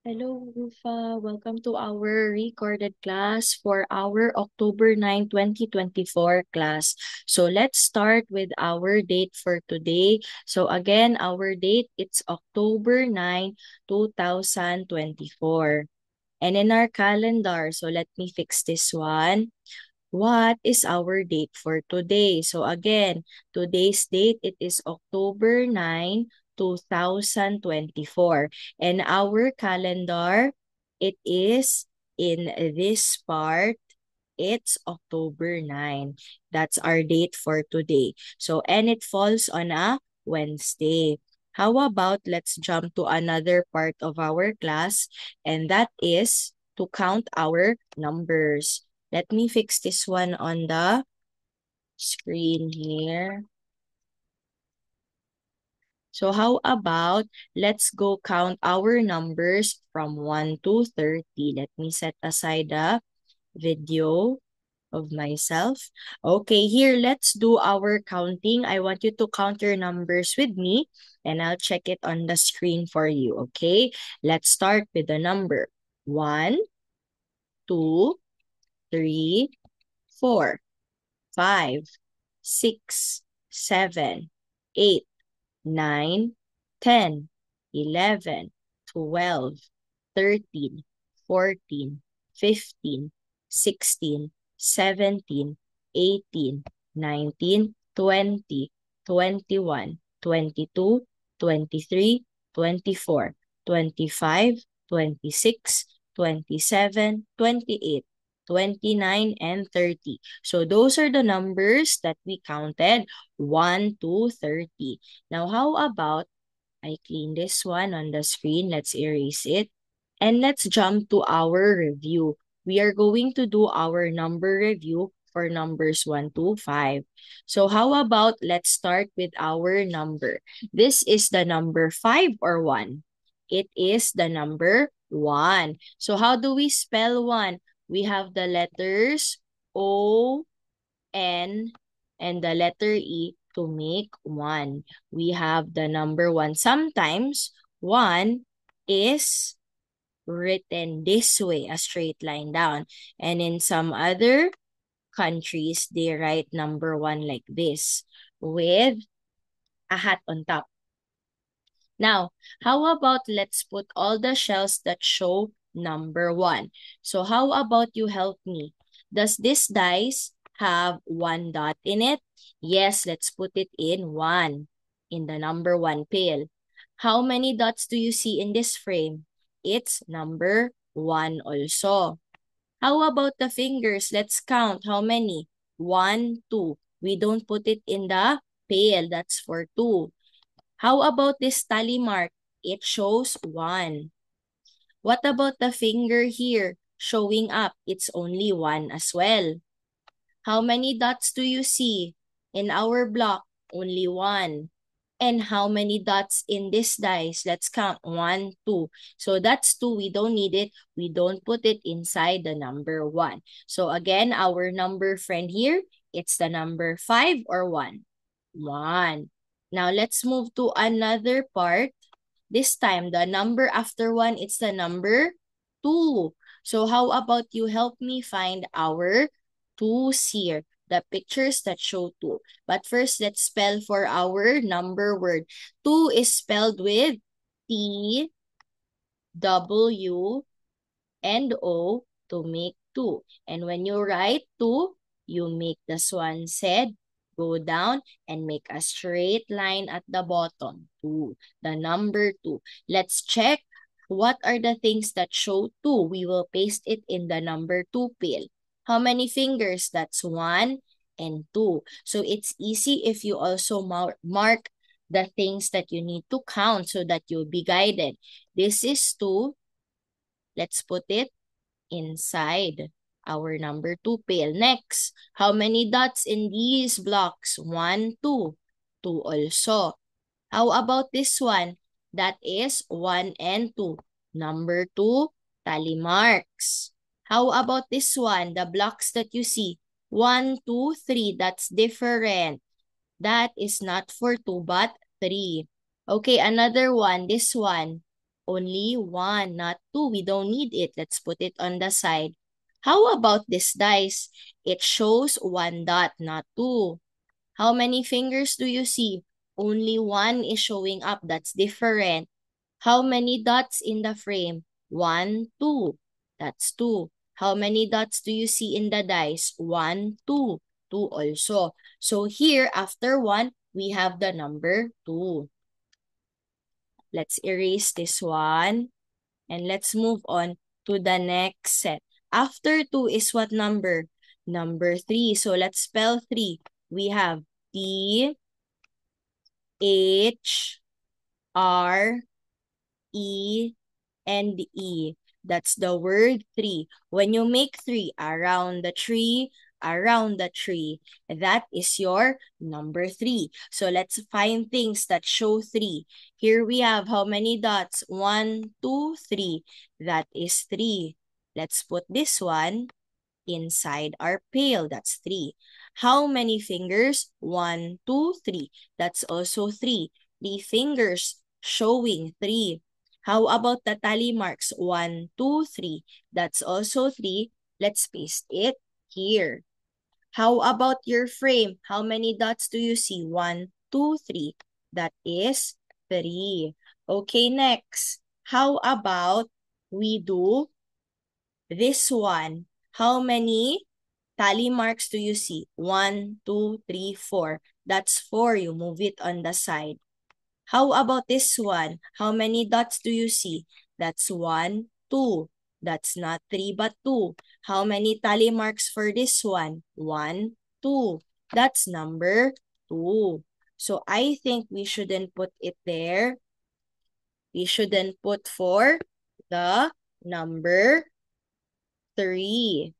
Hello, Rufa. Welcome to our recorded class for our October 9, 2024 class. So let's start with our date for today. So again, our date, it's October 9, 2024. And in our calendar, so let me fix this one. What is our date for today? So again, today's date, it is October 9, 2024. And our calendar, it is in this part, it's October 9. That's our date for today. So, and it falls on a Wednesday. How about let's jump to another part of our class, and that is to count our numbers. Let me fix this one on the screen here. So how about let's go count our numbers from 1 to 30. Let me set aside the video of myself. Okay, here, let's do our counting. I want you to count your numbers with me and I'll check it on the screen for you, okay? Let's start with the number 1, 2, 3, 4, 5, 6, 7, 8, 9, 10, 11, 12, 13, 14, 15, 16, 17, 18, 19, 20, 21, 22, 23, 24, 25, 26, 27, 28, 29, and 30. So those are the numbers that we counted 1 to 30. Now, how about I clean this one on the screen? Let's erase it. And let's jump to our review. We are going to do our number review for numbers 1 to 5. So how about let's start with our number. This is the number 5 or 1? It is the number 1. So how do we spell 1? We have the letters O, N, and the letter E to make 1. We have the number 1. Sometimes 1 is written this way, a straight line down. And in some other countries, they write number 1 like this with a hat on top. Now, how about let's put all the shells that show number 1. So how about you help me? Does this dice have 1 dot in it? Yes, let's put it in 1 in the number 1 pail. How many dots do you see in this frame? It's number 1 also. How about the fingers? Let's count. How many? 1, 2. We don't put it in the pail. That's for 2. How about this tally mark? It shows 1. What about the finger here showing up? It's only 1 as well. How many dots do you see in our block? Only 1. And how many dots in this dice? Let's count. 1, 2. So that's 2. We don't need it. We don't put it inside the number 1. So again, our number friend here, it's the number 5 or 1? 1. Now let's move to another part. This time, the number after 1, it's the number 2. So how about you help me find our 2's here, the pictures that show 2. But first, let's spell for our number word. 2 is spelled with T, W, and O to make 2. And when you write 2, you make the swan's head, go down, and make a straight line at the bottom. 2. The number 2. Let's check what are the things that show 2. We will paste it in the number 2 pail. How many fingers? That's 1 and 2. So it's easy if you also mark the things that you need to count so that you'll be guided. This is 2. Let's put it inside our number 2 pail. Next, how many dots in these blocks? 1, 2. 2 also. How about this one? That is 1 and 2. Number 2, tally marks. How about this one? The blocks that you see. 1, 2, 3. That's different. That is not for 2 but 3. Okay, another one. This one. Only 1, not 2. We don't need it. Let's put it on the side. How about this dice? It shows 1 dot, not 2. How many fingers do you see? Only 1 is showing up. That's different. How many dots in the frame? 1, 2. That's 2. How many dots do you see in the dice? 1, 2. 2 also. So here, after 1, we have the number 2. Let's erase this one. And let's move on to the next set. After 2 is what number? Number 3. So let's spell 3. We have T, H, R, E, and E. That's the word 3. When you make 3, around the tree, around the tree, that is your number 3. So let's find things that show 3. Here we have how many dots? 1, 2, 3. That is 3. Let's put this one inside our pail. That's 3. How many fingers? 1, 2, 3. That's also 3. 3 fingers showing 3. How about the tally marks? 1, 2, 3. That's also 3. Let's paste it here. How about your frame? How many dots do you see? 1, 2, 3. That is 3. Okay, next. How about we do this one? How many tally marks do you see? 1, 2, 3, 4. That's 4. You move it on the side. How about this one? How many dots do you see? That's 1, 2. That's not 3 but 2. How many tally marks for this one? 1, 2. That's number 2. So I think we shouldn't put it there. We shouldn't put for the number 3.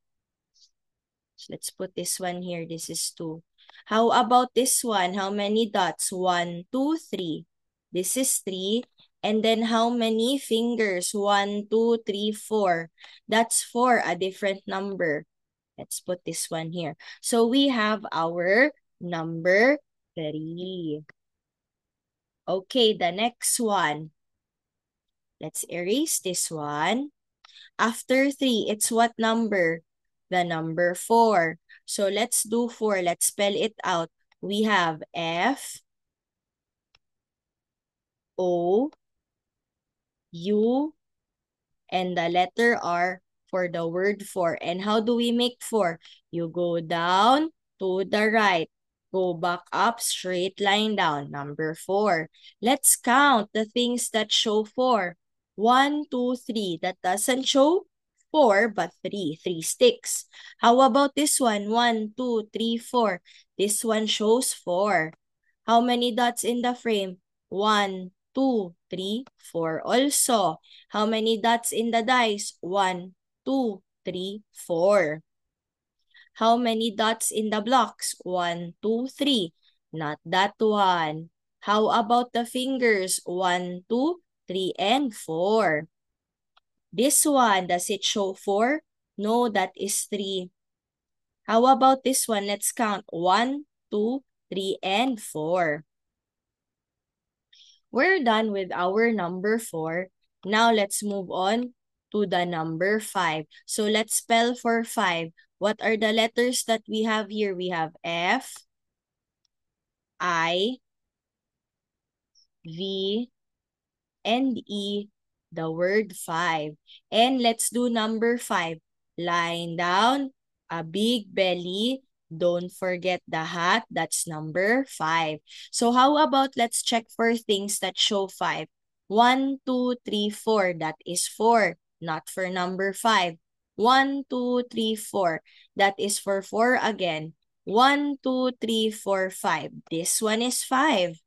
So let's put this one here. This is 2. How about this one? How many dots? 1, 2, 3. This is 3. And then how many fingers? 1, 2, 3, 4. That's 4, a different number. Let's put this one here. So we have our number 3. Okay, the next one. Let's erase this one. After 3, it's what number? The number 4. So let's do 4. Let's spell it out. We have F, O, U, and the letter R for the word 4. And how do we make 4? You go down to the right. Go back up, straight line down. Number 4. Let's count the things that show 4. 1, 2, 3. That doesn't show 4, but 3. 3 sticks. How about this one? 1, 2, 3, 4. This one shows 4. How many dots in the frame? 1, 2, 3, 4 also. How many dots in the dice? 1, 2, 3, 4. How many dots in the blocks? 1, 2, 3. Not that one. How about the fingers? 1, 2, 3, and 4. This one, does it show 4? No, that is 3. How about this one? Let's count. 1, 2, 3, and 4. We're done with our number 4. Now let's move on to the number 5. So let's spell for 5. What are the letters that we have here? We have F, I, V, and E, the word 5. And let's do number 5. Lying down, a big belly. Don't forget the hat. That's number 5. So how about let's check for things that show 5. 1, 2, 3, 4. That is 4. Not for number 5. 1, 2, 3, 4. That is for 4 again. 1, 2, 3, 4, 5. This one is 5.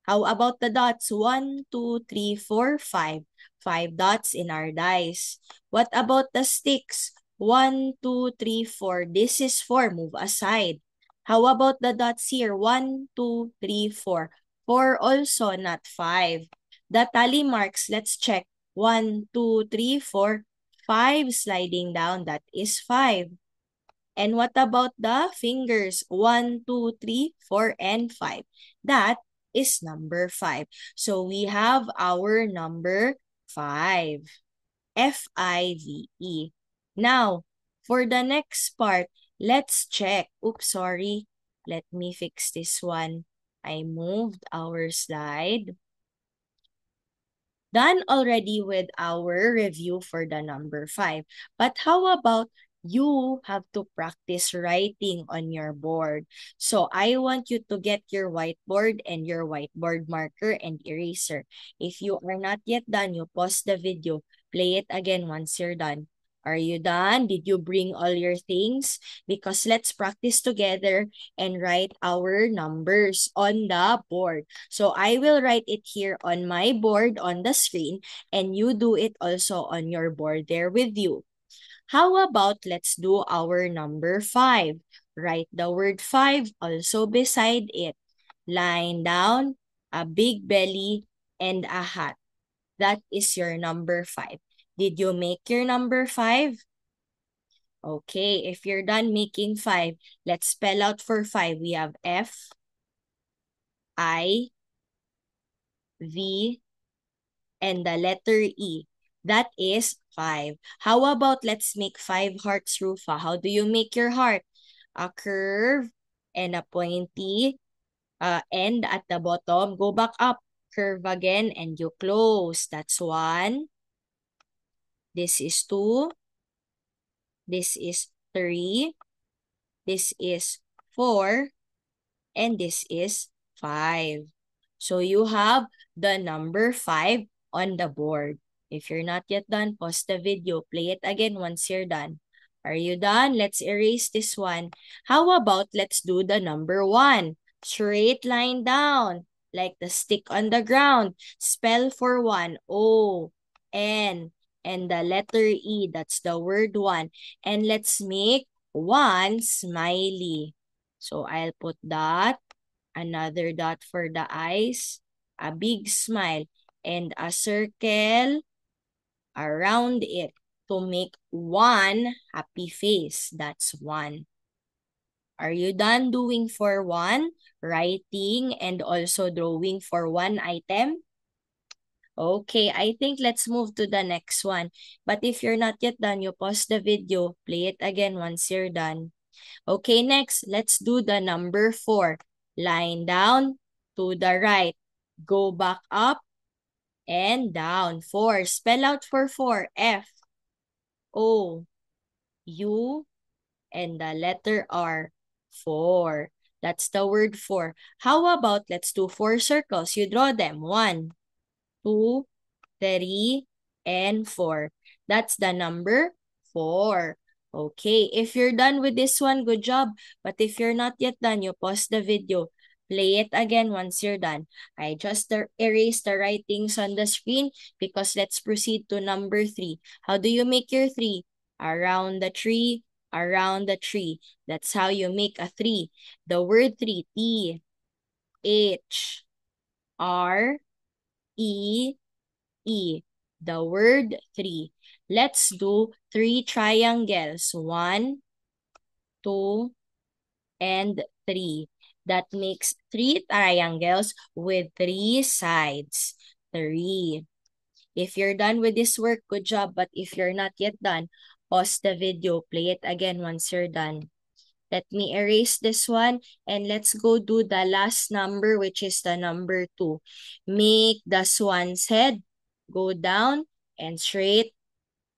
How about the dots? 1, 2, 3, 4, 5. 5 dots in our dice. What about the sticks? 1, 2, 3, 4. This is 4. Move aside. How about the dots here? 1, 2, 3, 4. 4 also, not 5. The tally marks, let's check. 1, 2, 3, 4. 5 sliding down. That is 5. And what about the fingers? 1, 2, 3, 4, and 5. That is number 5. So we have our number 5. F-I-V-E. Now, for the next part, let's check. Oops, sorry. Let me fix this one. I moved our slide. Done already with our review for the number 5. But how about you have to practice writing on your board? So I want you to get your whiteboard and your whiteboard marker and eraser. If you are not yet done, you pause the video, play it again once you're done. Are you done? Did you bring all your things? Because let's practice together and write our numbers on the board. So I will write it here on my board on the screen, and you do it also on your board there with you. How about let's do our number 5? Write the word 5 also beside it. Lying down, a big belly, and a hat. That is your number 5. Did you make your number 5? Okay, if you're done making 5, let's spell out for 5. We have F, I, V, and the letter E. That is 5. How about let's make 5 hearts, Rufa? How do you make your heart? A curve and a pointy end at the bottom. Go back up. Curve again and you close. That's 1. This is 2. This is 3. This is 4. And this is 5. So you have the number 5 on the board. If you're not yet done, pause the video. Play it again once you're done. Are you done? Let's erase this one. How about let's do the number 1? Straight line down, like the stick on the ground. Spell for 1, O, N, and the letter E. That's the word 1. And let's make 1 smiley. So I'll put dot, another dot for the eyes, a big smile, and a circle around it to make 1 happy face. That's 1. Are you done doing for 1? Writing and also drawing for 1 item? Okay, I think let's move to the next one. But if you're not yet done, you pause the video, play it again once you're done. Okay, next, let's do the number 4. Line down to the right. Go back up and down. 4. Spell out for 4. F, O, U, and the letter R. 4. That's the word 4. How about let's do 4 circles. You draw them. 1, 2, 3, and 4. That's the number 4. Okay, if you're done with this one, good job. But if you're not yet done, you pause the video. Play it again once you're done. I just erased the writings on the screen because let's proceed to number 3. How do you make your 3? Around the tree, around the tree. That's how you make a 3. The word 3, T, H, R, E, E. The word 3. Let's do 3 triangles. 1, 2, and 3. That makes 3 triangles with 3 sides. 3. If you're done with this work, good job. But if you're not yet done, pause the video. Play it again once you're done. Let me erase this one and let's go do the last number, which is the number 2. Make the swan's head go down and straight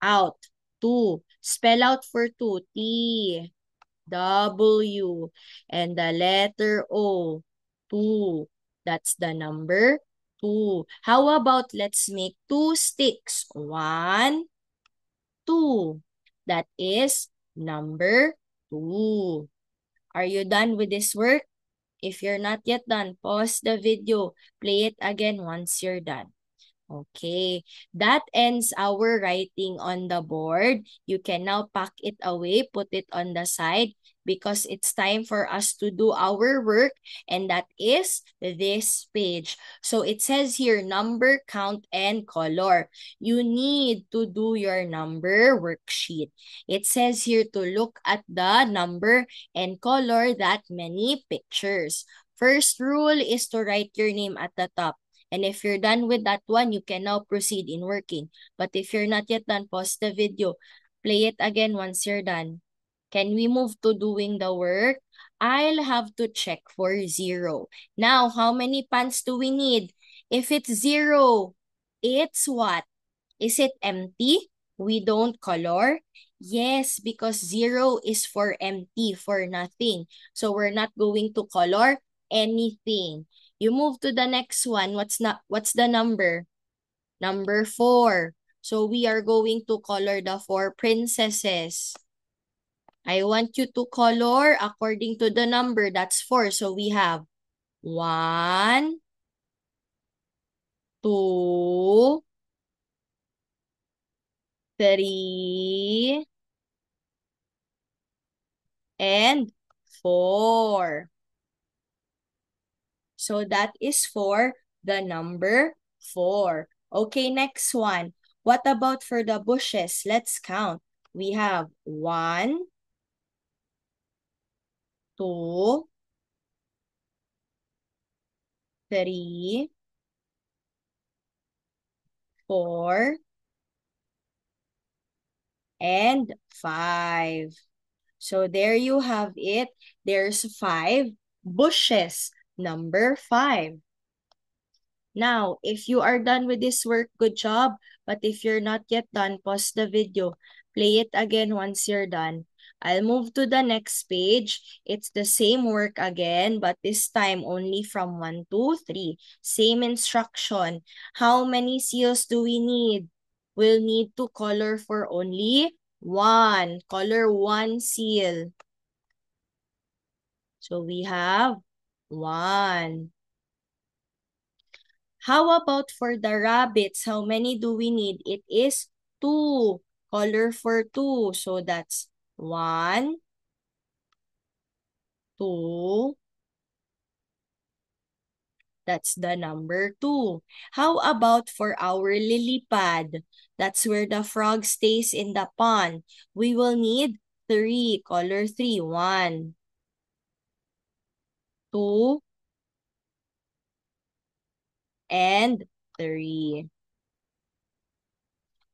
out. 2. Spell out for 2. T, W, and the letter O. 2. That's the number 2. How about let's make 2 sticks? 1, 2. That is number 2. Are you done with this work? If you're not yet done, pause the video. Play it again once you're done. Okay, that ends our writing on the board. You can now pack it away, put it on the side because it's time for us to do our work, and that is this page. So it says here, number, count, and color. You need to do your number worksheet. It says here to look at the number and color that many pictures. First rule is to write your name at the top. And if you're done with that one, you can now proceed in working. But if you're not yet done, pause the video. Play it again once you're done. Can we move to doing the work? I'll have to check for 0. Now, how many pants do we need? If it's 0, it's what? Is it empty? We don't color? Yes, because 0 is for empty, for nothing. So we're not going to color anything. You move to the next one. What's the number? Number 4. So we are going to color the 4 princesses. I want you to color according to the number. That's 4. So we have 1, 2, 3, and 4. So that is for the number 4. Okay, next one. What about for the bushes? Let's count. We have 1, 2, 3, 4, and 5. So there you have it. There's 5 bushes. Number 5. Now, if you are done with this work, good job. But if you're not yet done, pause the video. Play it again once you're done. I'll move to the next page. It's the same work again, but this time only from 1 to 3. Same instruction. How many seals do we need? We'll need to color for only 1. Color 1 seal. So we have 1. How about for the rabbits? How many do we need? It is 2. Color for 2. So that's 1, 2. That's the number 2. How about for our lily pad? That's where the frog stays in the pond. We will need 3. Color 3. 1, 2, and 3.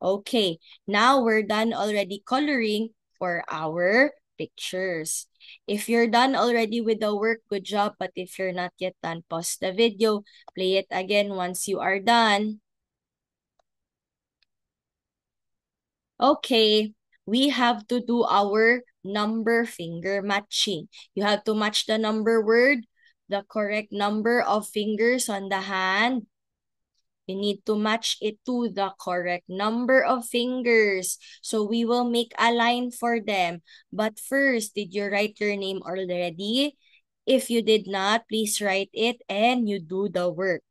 Okay, now we're done already coloring for our pictures. If you're done already with the work, good job. But if you're not yet done, pause the video. Play it again once you are done. Okay, we have to do our number finger matching. You have to match the number word, the correct number of fingers on the hand. You need to match it to the correct number of fingers. So we will make a line for them. But first, did you write your name already? If you did not, please write it and you do the work.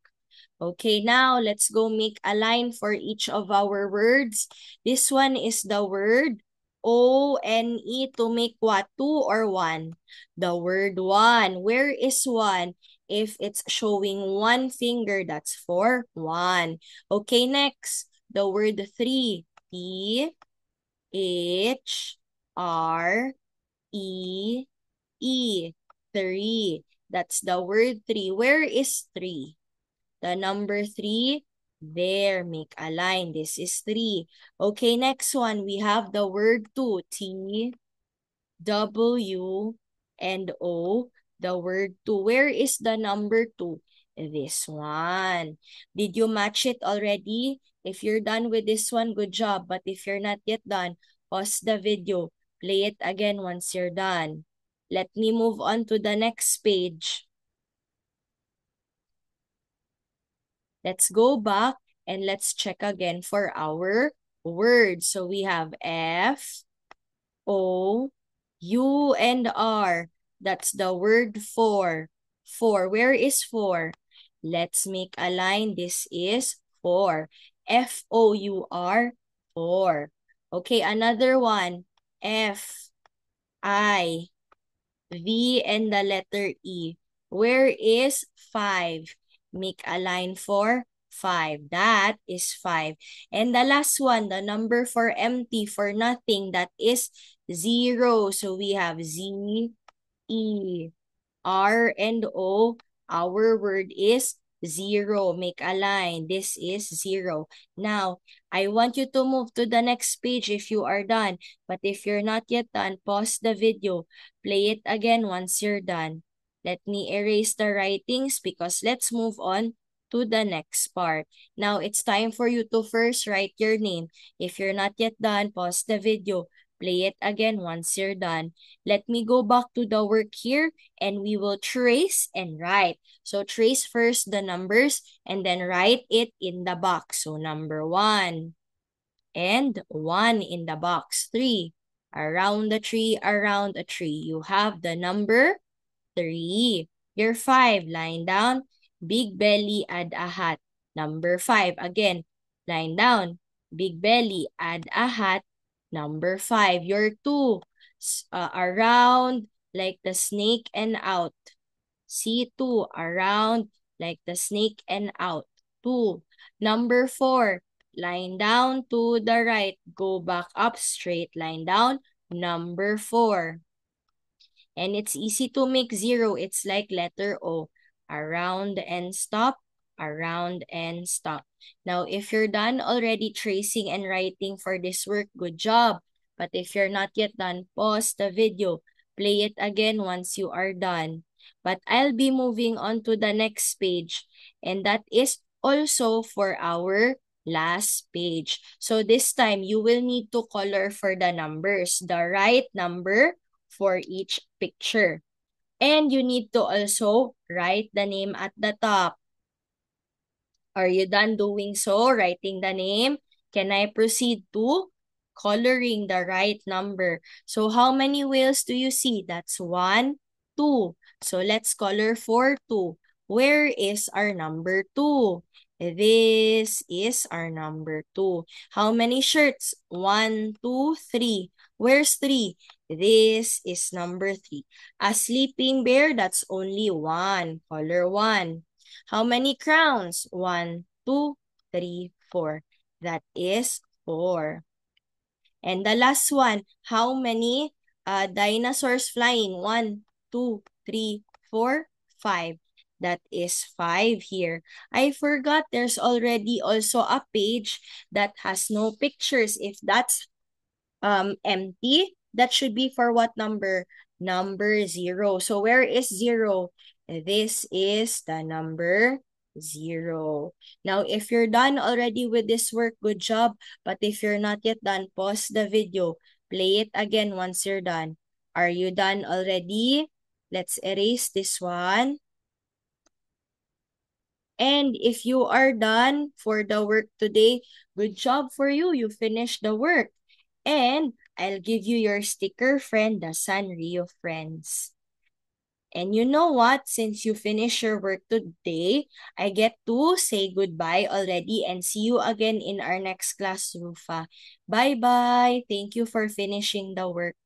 Okay, now let's go make a line for each of our words. This one is the word O-N-E to make what? 2 or 1? The word 1. Where is 1? If it's showing 1 finger, that's for 1. Okay, next. The word 3. T-H-R-E-E. 3. That's the word 3. Where is 3? The number 3, there, make a line. This is 3. Okay, next one, we have the word 2. T, W, and O. The word 2. Where is the number 2? This one. Did you match it already? If you're done with this one, good job. But if you're not yet done, pause the video. Play it again once you're done. Let me move on to the next page. Let's go back and let's check again for our words. So we have F, O, U, and R. That's the word for. 4. Where is 4? Let's make a line. This is 4. F-O-U-R, 4. Okay, another one. F, I, V, and the letter E. Where is 5? Make a line for 5. That is 5. And the last one, the number for empty, for nothing, that is 0. So we have Z, E, R, and O. Our word is 0. Make a line. This is 0. Now, I want you to move to the next page if you are done. But if you're not yet done, pause the video. Play it again once you're done. Let me erase the writings because let's move on to the next part. Now, it's time for you to first write your name. If you're not yet done, pause the video. Play it again once you're done. Let me go back to the work here and we will trace and write. So trace first the numbers and then write it in the box. So number 1 and 1 in the box. 3. Around the tree, around a tree. You have the number 3. Your 5. Line down. Big belly, add a hat. Number 5. Again, line down. Big belly, add a hat. Number 5. Your 2. Around like the snake and out. C2. Around like the snake and out. 2. Number 4. Line down to the right. Go back up. Straight line down. Number 4. And it's easy to make 0. It's like letter O. Around and stop, around and stop. Now, if you're done already tracing and writing for this work, good job. But if you're not yet done, pause the video. Play it again once you are done. But I'll be moving on to the next page. And that is also for our last page. So this time, you will need to color for the numbers. The right number for each picture. And you need to also write the name at the top. Are you done doing so, writing the name? Can I proceed to coloring the right number? So how many whales do you see? That's 1, 2. So let's color for 2. Where is our number 2? This is our number 2. How many shirts? 1, 2, 3. Where's 3? This is number 3. A sleeping bear, that's only 1. Color 1. How many crowns? 1, 2, 3, 4. That is 4. And the last one, how many dinosaurs flying? 1, 2, 3, 4, 5. That is 5 here. I forgot there's already also a page that has no pictures. If that's empty, that should be for what number? Number 0. So where is 0? This is the number 0. Now, if you're done already with this work, good job. But if you're not yet done, pause the video. Play it again once you're done. Are you done already? Let's erase this one. And if you are done for the work today, good job for you. You finished the work. And I'll give you your sticker friend, the Sanrio Friends. And you know what? Since you finished your work today, I get to say goodbye already and see you again in our next class, Rufa. Bye-bye. Thank you for finishing the work.